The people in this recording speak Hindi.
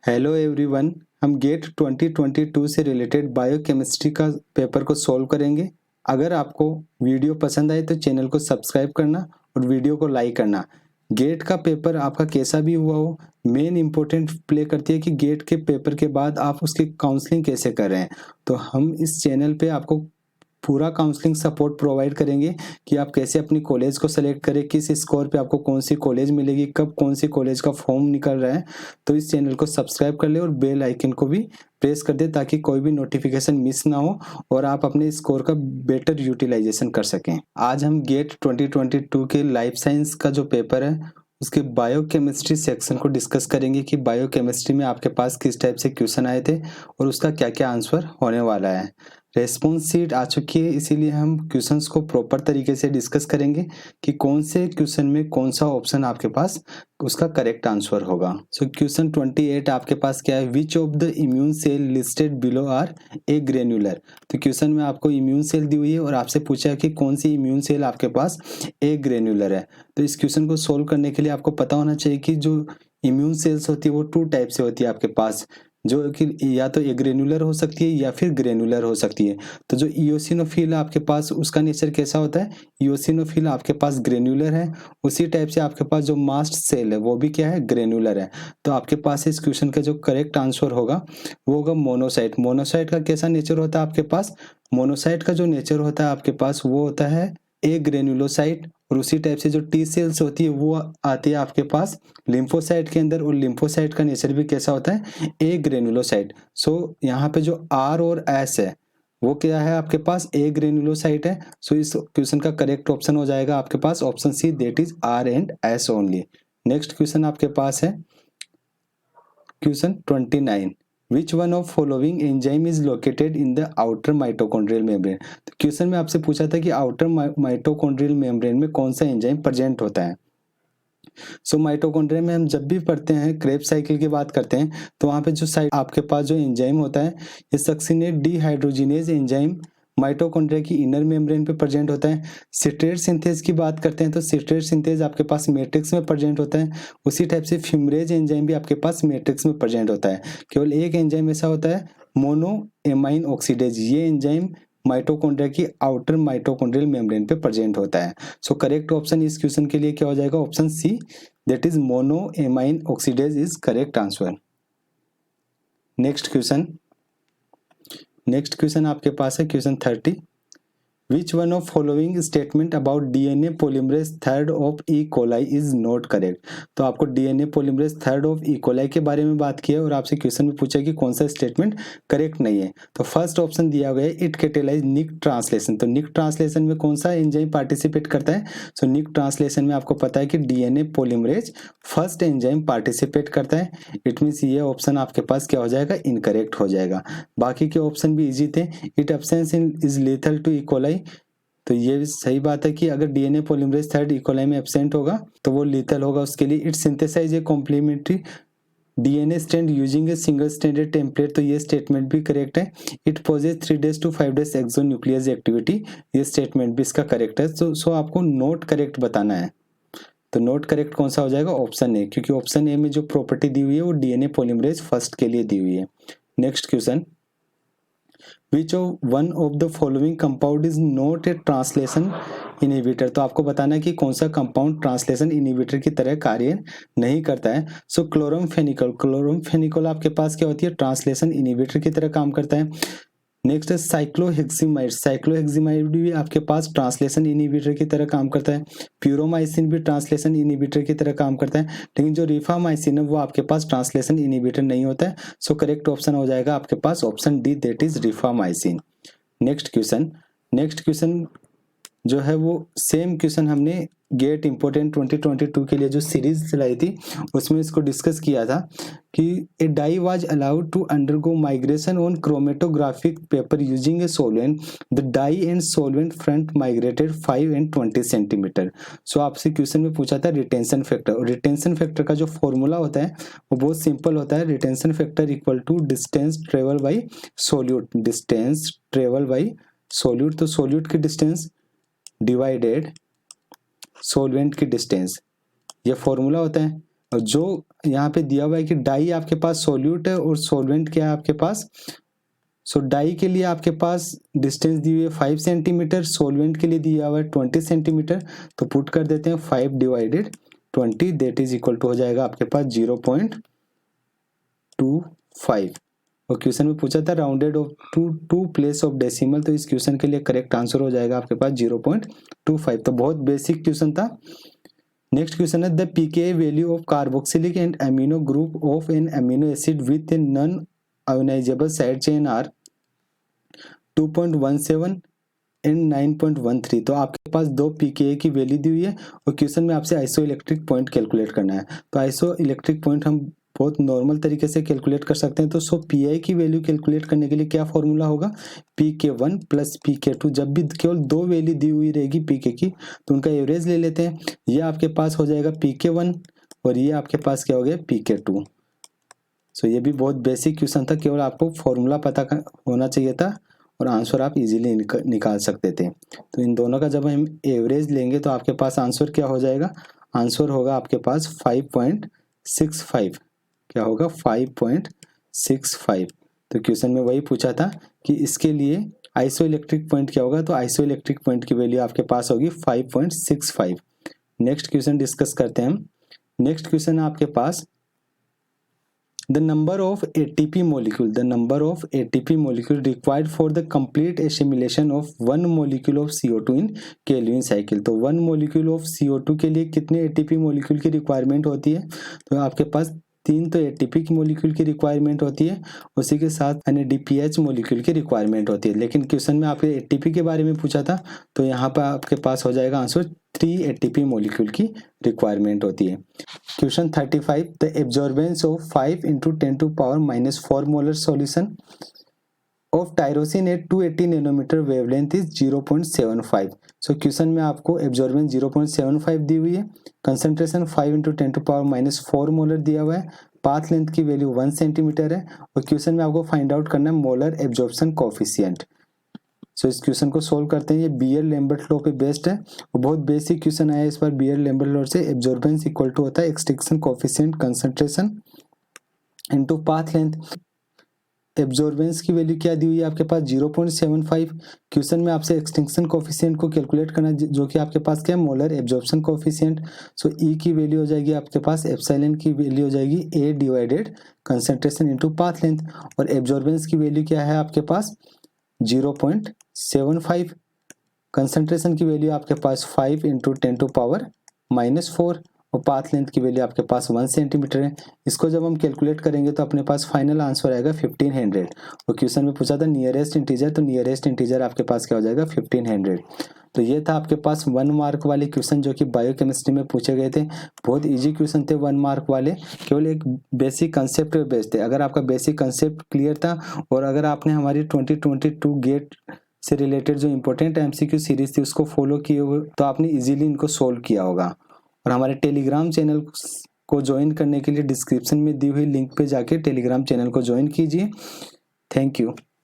हेलो एवरीवन, हम गेट 2022 से रिलेटेड बायोकेमिस्ट्री का पेपर को सॉल्व करेंगे। अगर आपको वीडियो पसंद आए तो चैनल को सब्सक्राइब करना और वीडियो को लाइक करना। गेट का पेपर आपका कैसा भी हुआ हो, मेन इंपॉर्टेंट प्ले करती है कि गेट के पेपर के बाद आप उसकी काउंसलिंग कैसे कर रहे हैं। तो हम इस चैनल पे आपको पूरा काउंसलिंग सपोर्ट प्रोवाइड करेंगे कि आप कैसे अपनी कॉलेज को सेलेक्ट करें, किस स्कोर पे आपको कौन सी कॉलेज मिलेगी, कब कौन सी कॉलेज का फॉर्म निकल रहा है। तो इस चैनल को सब्सक्राइब कर ले और बेल आइकन को भी प्रेस कर दे ताकि कोई भी नोटिफिकेशन मिस ना हो और आप अपने स्कोर का बेटर यूटिलाइजेशन कर सकें। आज हम गेट 2022 के लाइफ साइंस का जो पेपर है उसके बायोकेमिस्ट्री सेक्शन को डिस्कस करेंगे कि बायोकेमिस्ट्री में आपके पास किस टाइप से क्वेश्चन आए थे और उसका क्या क्या आंसर होने वाला है। रेस्पॉन्स शीट आ चुकी है, इसीलिए हम क्वेश्चंस को प्रॉपर तरीके से डिस्कस करेंगे कि कौन से क्वेश्चन में कौन सा ऑप्शन आपके पास उसका करेक्ट आंसर होगा। सो क्वेश्चन 28 आपके पास क्या है, which of the immune cell listed below are agranular. तो क्वेश्चन में आपको इम्यून सेल दी हुई है और आपसे पूछा है कि कौन सी इम्यून सेल आपके पास ए ग्रेन्युलर है। तो इस क्वेश्चन को सोल्व करने के लिए आपको पता होना चाहिए कि जो इम्यून सेल्स होती है वो टू टाइप से होती है आपके पास, जो कि या तो ग्रेन्युलर हो सकती है या फिर ग्रेन्युलर हो सकती है। तो जो इयोसिनोफिल आपके पास उसका नेचर कैसा होता है, इयोसिनोफिल आपके पास ग्रेन्युलर है। उसी टाइप से आपके पास जो मास्ट सेल है वो भी क्या है, ग्रेन्युलर है। तो आपके पास इस क्वेश्चन का जो करेक्ट आंसर होगा वो होगा मोनोसाइट। मोनोसाइट का कैसा नेचर होता है आपके पास, मोनोसाइट का जो नेचर होता है आपके पास वो होता है ए ग्रेन्युलोसाइट। और उसी टाइप से जो टी सेल्स होती है वो आती है आपके पास लिम्फोसाइट के अंदर, और लिम्फोसाइट का नेचर भी कैसा होता है, ए ग्रेनुलोसाइट। सो यहाँ पे जो आर और एस है वो क्या है आपके पास, ए ग्रेनुलोसाइट है। सो इस क्वेश्चन का करेक्ट ऑप्शन हो जाएगा आपके पास option C, that is R and S only. Next question आपके पास है question 29, which one of following enzyme is located in the outer mitochondrial membrane. तो क्वेश्चन में आपसे पूछा था कि आउटर माइटोकॉन्ड्रियल मेम्ब्रेन में कौन सा एंजाइम प्रेजेंट होता है। सो माइटोकॉन्ड्रिया में हम जब भी पढ़ते हैं, क्रेब्स साइकिल की बात करते हैं, तो वहाँ पे जो साइड आपके पास जो एंजाइम होता है, ये सक्सिनेट डिहाइड्रोजिनेज एंजाइम माइटोकॉन्ड्रिया की इनर मेम्ब्रेन पे प्रेजेंट होता है। सिट्रेट सिंथेज की बात करते हैं तो सिट्रेट सिंथेज आपके पास मैट्रिक्स में प्रेजेंट होता है। उसी टाइप से फ्यूमरेज एंजाइम भी आपके पास मैट्रिक्स में प्रेजेंट होता है। केवल एक एंजाइम ऐसा होता है, मोनो एमाइन ऑक्सीडेज, ये एंजाइम माइटोकॉन्ड्रिया की आउटर माइटोकॉन्ड्रियल मेम्ब्रेन पे प्रेजेंट होता है। सो करेक्ट ऑप्शन इस क्वेश्चन के लिए क्या हो जाएगा, option C, that is monoamine oxidase is correct answer. Next question आपके पास है question 30, which one of following statement about DNA polymerase third of E coli is not correct. तो आपको DNA polymerase third of E coli के बारे में बात की है और आपसे क्वेश्चन में पूछा कि कौन सा स्टेटमेंट करेक्ट नहीं है। तो फर्स्ट ऑप्शन दिया गया है, इट कैटेलाइज निक ट्रांसलेशन। तो निक ट्रांसलेशन में कौन सा एंजाइम पार्टिसिपेट करता है। सो निक ट्रांसलेशन में आपको पता है कि DNA polymerase first enzyme participate करता है। इट मीन्स ये ऑप्शन आपके पास क्या हो जाएगा, इनकरेक्ट हो जाएगा। बाकी के ऑप्शन भी इजी थे, it absence in is lethal to E coli. तो ये सही बात है कि अगर DNA polymerase third E coli में एब्सेंट होगा तो वो लीथल होगा उसके लिए। It synthesize a complementary DNA strand using a single stranded template. तो ये स्टेटमेंट भी करेक्ट है। It possesses 3 days to 5 days exonuclease activity, ये स्टेटमेंट भी इसका करेक्ट है। सो आपको नोट करेक्ट बताना है। तो नोट करेक्ट कौन सा हो जाएगा, ऑप्शन ए, क्योंकि ऑप्शन ए में जो प्रॉपर्टी दी हुई है वो डीएनए पॉलीमरेज फर्स्ट के लिए दी हुई है। Next question, Which of one of the following compound is not a translation inhibitor। तो आपको बताना है कि कौन सा कंपाउंड ट्रांसलेशन इनहिबिटर की तरह कार्य नहीं करता है। सो क्लोरमफेनिकोल आपके पास क्या होती है, ट्रांसलेशन इनहिबिटर की तरह काम करता है। नेक्स्ट है साइक्लोहेक्सिमाइड भी आपके पास ट्रांसलेशन इनहिबिटर की तरह काम करता है। प्यूरोमाइसिन भी ट्रांसलेशन इनहिबिटर की तरह काम करता है। लेकिन जो रिफामाइसिन है वो आपके पास ट्रांसलेशन इनहिबिटर नहीं होता है। सो करेक्ट ऑप्शन हो जाएगा आपके पास option D, that is rifamycin. Next question जो है वो सेम क्वेश्चन हमने गेट इम्पोर्टेंट 2022 के लिए जो सीरीज चलाई थी उसमें इसको डिस्कस किया था कि a dye was allowed to undergo migration on chromatographic paper using a solvent, the dye and solvent front migrated 5 and 20 centimetre. So आपसे क्वेश्चन में पूछा था रिटेंशन फैक्टर, और रिटेंशन फैक्टर का जो फॉर्मूला होता है वो बहुत सिंपल होता है। Retention factor equal to distance travel by solute, distance travel by solute. तो सोल्यूट की डिस्टेंस डिवाइडेड सोलवेंट की डिस्टेंस, ये फॉर्मूला होता है। और जो यहाँ पे दिया हुआ है कि डाई आपके पास सोल्यूट है और सोलवेंट क्या है आपके पास। सो डाई के लिए आपके पास डिस्टेंस दी हुई है 5 सेंटीमीटर, सोलवेंट के लिए दिया हुआ है 20 सेंटीमीटर। तो पुट कर देते हैं 5 divided 20 that is equal to हो जाएगा आपके पास 0.25। और क्वेश्चन में पूछा था rounded off to place of decimal, तो इस क्वेश्चन के लिए करेक्ट आंसर हो जाएगा आपके पास 0.25। तो बहुत बेसिक क्वेश्चन था। नेक्स्ट क्वेश्चन है the pKa value of carboxylic and amino group of an amino acid with a non ionizable side chain are 2.17 and 9.13। तो आपके पास दो pKa की वैल्यू दी हुई है और क्वेश्चन में आपसे आइसो इलेक्ट्रिक पॉइंट कैलकुलेट करना है। तो आइसो इलेक्ट्रिक पॉइंट हम बहुत नॉर्मल तरीके से कैलकुलेट कर सकते हैं। तो सो पी की वैल्यू कैलकुलेट करने के लिए क्या फॉर्मूला होगा, pK1 प्लस pK2। जब भी केवल दो वैल्यू दी हुई रहेगी pK की तो उनका एवरेज ले लेते हैं। ये आपके पास हो जाएगा pK1 और ये आपके पास क्या हो गया pK2। सो ये भी बहुत बेसिक क्वेश्चन था, केवल आपको फॉर्मूला पता होना चाहिए था और आंसर आप इजीली निकाल सकते थे। तो इन दोनों का जब हम एवरेज लेंगे तो आपके पास आंसर क्या हो जाएगा, आंसर होगा आपके पास 5.65। क्या होगा 5.65। तो क्वेश्चन में वही पूछा था कि इसके लिए आइसो इलेक्ट्रिक पॉइंट क्या होगा, तो आइसो इलेक्ट्रिक पॉइंट की वैल्यू आपके पास होगी 5.65। नेक्स्ट क्वेश्चन डिस्कस करते हैं हम। नेक्स्ट क्वेश्चन है आपके पास the number of ATP molecule required for the complete assimilation of one molecule of CO2 in Kelvin cycle। तो 1 molecule of CO2 के लिए कितने ATP molecule की रिक्वायरमेंट होती है, तो आपके पास 3 तो ATP की मोलिक्यूल की रिक्वायरमेंट होती है, उसी के साथ NADPH मोलिक्यूल की रिक्वायरमेंट होती है। लेकिन क्वेश्चन में आपके ATP के बारे में पूछा था तो यहाँ पर आपके पास हो जाएगा आंसर 3 ATP मोलिक्यूल की रिक्वायरमेंट होती है। Question 35 the absorbance of 5 × 10⁻⁴ molar solution of tyrosine at 280 nanometer wavelength is 0.75। So question में आपको एब्जॉर्बेंस 0.75 दी हुई है, कंसंट्रेशन 5 × 10⁻⁴ मोलर दिया हुआ है, पाथ लेंथ की वैल्यू 1 सेंटीमीटर है और क्वेश्चन में आपको फाइंड आउट करना है मोलर एब्जॉर्प्शन कोफिशिएंट। सो इस क्वेश्चन को सोल्व करते हैं। ये बीयर लैम्बर्ट लॉ पे बेस्ड है और बहुत बेसिक क्वेश्चन आया इस बार बीयर लैम्बर्ट लॉ से। एब्जॉर्बेंस इक्वल टू होता है extinction coefficient concentration into path length. Absorbance की वैल्यू क्या दी हुई है आपके पास 0.75। क्वेश्चन में आपसे एक्सटिंक्शन कोफिशिएंट को कैलकुलेट करना है जो कि आपके पास क्या है मोलर एब्जॉर्प्शन कोफिशिएंट। सो ई की वैल्यू हो जाएगी आपके पास एप्सिलॉन की वैल्यू हो जाएगी A divided concentration into path length और एब्जॉर्बेंस की वैल्यू क्या है आपके पास 0.75। कंसंट्रेशन की वैल्यू आपके पास 5 × 10⁻⁴ और पाथ लेंथ की वैल्यू आपके पास 1 सेंटीमीटर है। इसको जब हम कैलकुलेट करेंगे तो अपने पास फाइनल आंसर आएगा 1500। और क्वेश्चन में पूछा था नियरेस्ट इंटीजर, तो नियरेस्ट इंटीजर आपके पास क्या हो जाएगा 1500। तो ये था आपके पास 1 मार्क वाले क्वेश्चन जो कि बायोकेमिस्ट्री में पूछे गए थे। बहुत इजी क्वेश्चन थे 1 मार्क वाले, केवल एक बेसिक कंसेप्ट पे बेस्ड थे। अगर आपका बेसिक कंसेप्ट क्लियर था और अगर आपने हमारी 2022 गेट से रिलेटेड जो इंपॉर्टेंट एमसीक्यू सीरीज थी उसको फॉलो किए हुए तो आपने इजीली इनको सोल्व किया होगा। और हमारे टेलीग्राम चैनल को ज्वाइन करने के लिए डिस्क्रिप्शन में दी हुई लिंक पे जाके टेलीग्राम चैनल को ज्वाइन कीजिए। Thank you.